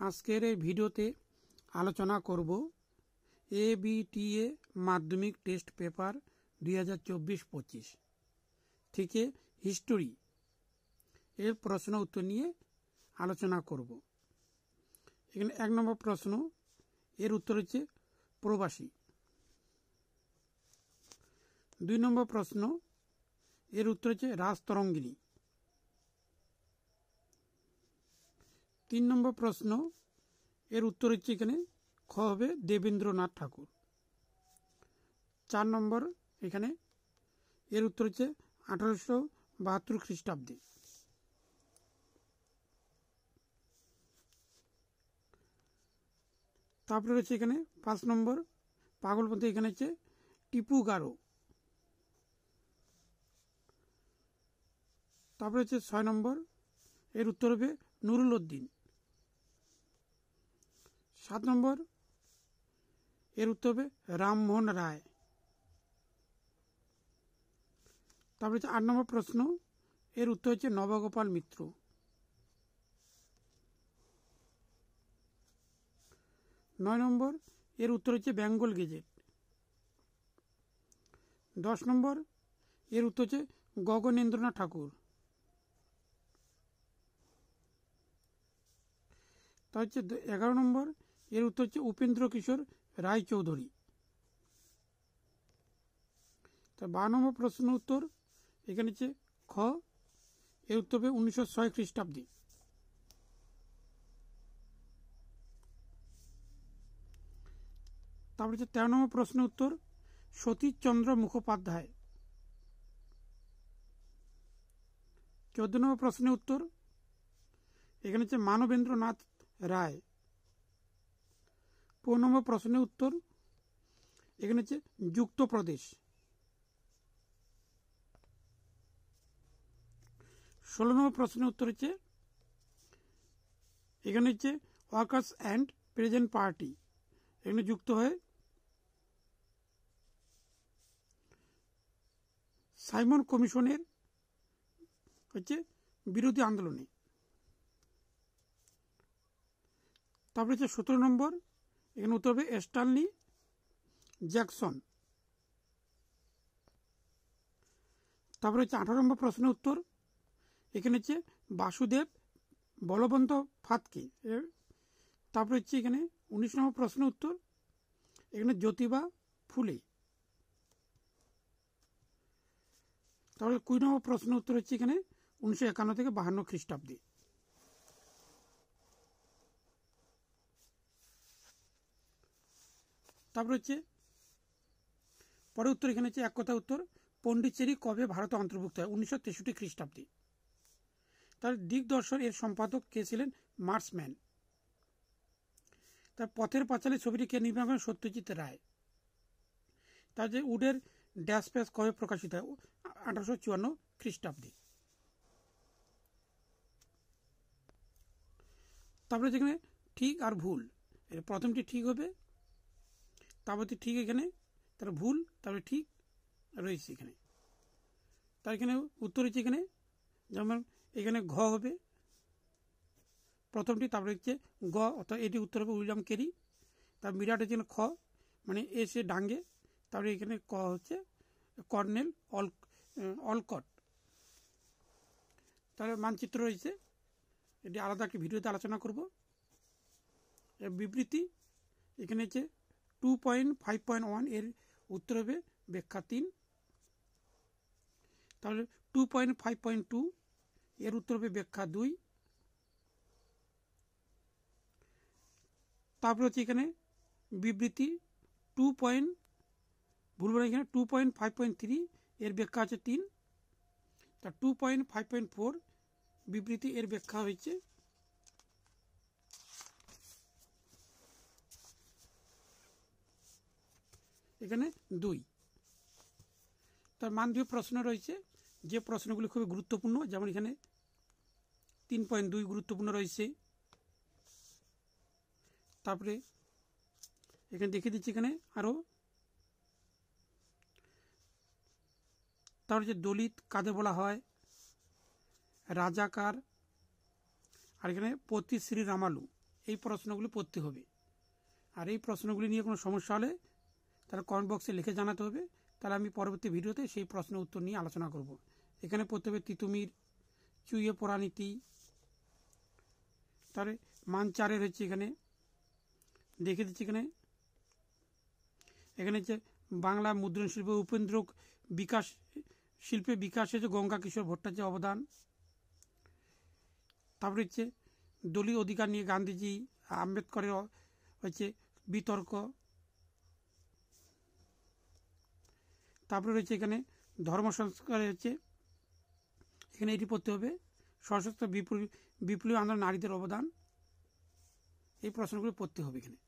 আজকের এই ভিডিওতে আলোচনা করব ABTA মাধ্যমিক টেস্ট পেপার 2024-25 থেকে হিস্টোরি এর প্রশ্ন উত্তর নিয়ে আলোচনা করব। এখানে 1 নম্বর প্রশ্ন, এর উত্তর হচ্ছে প্রবাসী। 2 নম্বর প্রশ্ন, এর উত্তর হচ্ছে রাজতরঙ্গিনী। 3 নম্বর প্রশ্ন, এর উত্তর হচ্ছে এখানে খ হবে দেবেন্দ্রনাথ ঠাকুর। 4 নম্বর এখানে এর উত্তর হচ্ছে 1872 খ্রিস্টাব্দে। তারপরে রয়েছে এখানে 5 নম্বর পাগলপন্থী, এখানে হচ্ছে টিপু গারো। তারপরে হচ্ছে 6 নম্বর, এর উত্তর হবে নুরুল উদ্দিন। 7 নম্বর, এর উত্তর হবে রামমোহন রায়। তারপরে হচ্ছে 8 নম্বর প্রশ্ন, এর উত্তর হচ্ছে নবগোপাল মিত্র। 9 নম্বর, এর উত্তর হচ্ছে বেঙ্গল গেজেট। 10 নম্বর, এর উত্তর হচ্ছে গগনেন্দ্রনাথ ঠাকুর। তা হচ্ছে 11 নম্বর, এর উত্তর হচ্ছে উপেন্দ্র কিশোর রায়চৌধুরী। তা 12 নম্বর প্রশ্ন উত্তর এখানে হচ্ছে খ, এর উত্তর হবে 1906 খ্রিস্টাব্দে। তারপরে হচ্ছে 13 নম্বর প্রশ্ন উত্তর সতীশচন্দ্র মুখোপাধ্যায়। 14 নম্বর প্রশ্নের উত্তর এখানে হচ্ছে মানবেন্দ্রনাথ রায়। 15 নম্বর প্রশ্নের উত্তর এখানে হচ্ছে যুক্তপ্রদেশ। 16 নম্বর প্রশ্নের উত্তর হচ্ছে এখানে হচ্ছে ওয়ার্কার্স অ্যান্ড প্রেজেন্ট পার্টি, এখানে যুক্ত হয়ে সাইমন কমিশনের হচ্ছে বিরোধী আন্দোলনে। তারপরে হচ্ছে 17 নম্বর, এখানে উত্তর হবে স্ট্যানলি জ্যাকসন। তারপরে হচ্ছে 18 নম্বর প্রশ্নের উত্তর এখানে হচ্ছে বাসুদেব বলবন্ত ফাতকে। তারপরে হচ্ছে এখানে 19 নম্বর প্রশ্নের উত্তর এখানে জ্যোতিবা ফুলে। তারপরে 20 নম্বর প্রশ্নের উত্তর হচ্ছে এখানে 1951 থেকে 52 খ্রিস্টাব্দে। তারপরে হচ্ছে পরে উত্তর এখানে হচ্ছে এক কথা উত্তর পন্ডিচেরি কবে ভারতে অন্তর্ভুক্ত হয়? 1963 খ্রিস্টাব্দে। তার দিগদর্শন এর সম্পাদক কে ছিলেন? মার্সম্যান। তার পথের পাঁচালী ছবিটি কে নির্মাণ করেন? সত্যজিৎ রায়। তার যে উডের ড্যাশ প্যাস কবে প্রকাশিত হয়? 1854 খ্রিস্টাব্দে। তারপরে যেখানে ঠিক আর ভুল, প্রথমটি ঠিক হবে, তারপরে ঠিক এখানে, তার ভুল, তারপরে ঠিক রয়েছে এখানে। তার এখানে উত্তর হচ্ছে এখানে যেমন এখানে ঘ হবে প্রথমটি, তারপরে হচ্ছে গ, অর্থাৎ এটি উত্তর হবে উইলিয়াম কেরি। তার মিরাট হচ্ছে খ, মানে এসে ডাঙ্গে। তারপরে এখানে ক হচ্ছে কর্নেল অলকট। তার মানচিত্র রয়েছে, এটি আলাদা একটি ভিডিওতে আলোচনা করব। বিবৃতি এখানে হচ্ছে 2.5.1 এর উত্তর হবে ব্যাখ্যা 3। তাহলে 2.5.2 এর উত্তর হবে ব্যাখ্যা 2। তারপরে হচ্ছে এখানে বিবৃতি এখানে 2.5.3 এর ব্যাখ্যা আছে 3। তা 2.5.4 বিবৃতি এর ব্যাখ্যা হয়েছে এখানে 2। তার মানবীয় প্রশ্ন রয়েছে, যে প্রশ্নগুলি খুবই গুরুত্বপূর্ণ, যেমন এখানে 3.2 গুরুত্বপূর্ণ রয়েছে। তারপরে এখানে দেখে দিচ্ছি এখানে আরো, তারপরে যে দলিত কাদের বলা হয়, রাজাকার, আর এখানে পতি শ্রী রামালু এই প্রশ্নগুলি পড়তে হবে। আর এই প্রশ্নগুলি নিয়ে কোনো সমস্যা হলে তারা কমেন্ট বক্সে লিখে জানাতে হবে, তাহলে আমি পরবর্তী ভিডিওতে সেই প্রশ্নের উত্তর নিয়ে আলোচনা করব। এখানে পড়তে হবে তিতুমির, চুইয়ে পড়া নীতি, তার মান 4 হচ্ছে এখানে দেখে দিচ্ছি। এখানে হচ্ছে বাংলা মুদ্রণ শিল্প উপেন্দ্র বিকাশ শিল্পে বিকাশে হচ্ছে গঙ্গা কিশোর ভট্টাচার্যের অবদান। তারপরে হচ্ছে দলীয় অধিকার নিয়ে গান্ধীজি আম্বেদকরের হচ্ছে বিতর্ক। তারপরে রয়েছে এখানে ধর্ম সংস্কারে হচ্ছে এখানে এটি পড়তে হবে সশস্ত্র বিপ্লবী আন্দোলন নারীদের অবদান। এই প্রশ্নগুলো পড়তে হবে এখানে।